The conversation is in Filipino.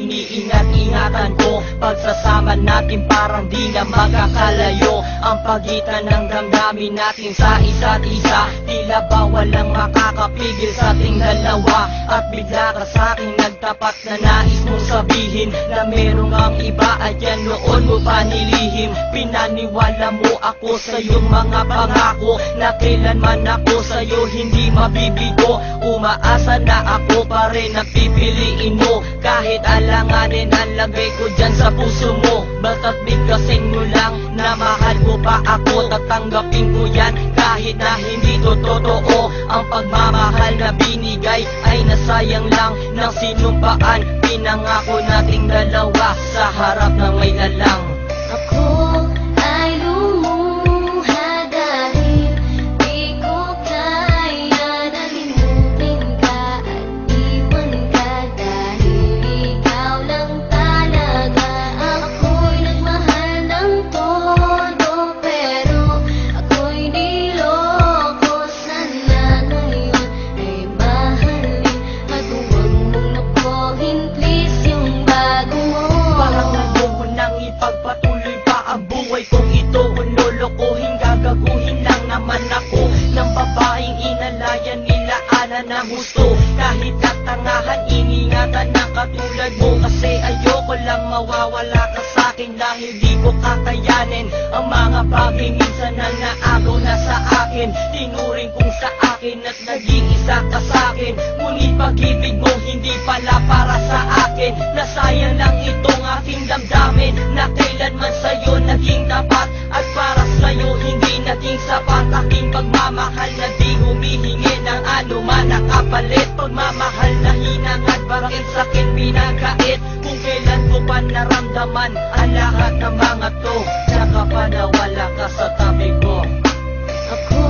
iniingat-ingatan ko. Pagsasama natin parang di na magkakalayo ang pagitan ng damdamin natin sa isa't isa. Tila ba walang makakapigil sa ating dalawa. At bigla ka sa'kin nagtapat na nais mong sabihin na merong ang iba at yan noon mo pa nilihim. Pinaniwala mo ako sa iyong mga pangako na kailanman ako sa'yo hindi mabibigo. Umaasa na ako pa rin ang pipiliin mo kahit alanganin ang lagay ko dyan sa puso mo. Basta't bigkasin mo lang na mahal mo pa ako. Tatanggapin ko yan kahit na hindi to totoo. Ang pagmamahal na binigay ay nasayang lang ng sinumpaan. Pinangako nating dalawa sa harap ng may lalang. Ako ay lumuha dahil di ko kaya na limutin ka at iwan ka. Dahil ikaw lang talaga. Ako'y nagmahal ng todo pero ako'y niloko. Sana ngayon ay mahalin at huwag mong nakuhin please yung bago mo. Parang ayoko nang ipagpatuloy pa ang buhay kong ito. Kung lolokohin, gagaguhin lang naman ako ng babaeng inalayan nila ana na gusto. Kahit katangahan, iningatan na katulad mo. Kasi ayoko lang mawawala ka sa'kin dahil di ko kakayanin ang mga bagay minsan na naagaw na sa akin. Tinuring kong sa akin at naging isa ka sa'kin. Ngunit pag-ibig mo hindi pala para sa akin. Nasayang lang itong aking damdamin na kailanman sa'yo naging tapat. At para sa'yo hindi naging sapat aking pagmamahal na di humihingi ng anuman na kapalit. Pagmamahal na hinangad bakit sa'kin pinagkait. Kung kailan ko pa naramdaman ang lahat ng mga to, tsaka pa nawala ka sa tabi ko. Ako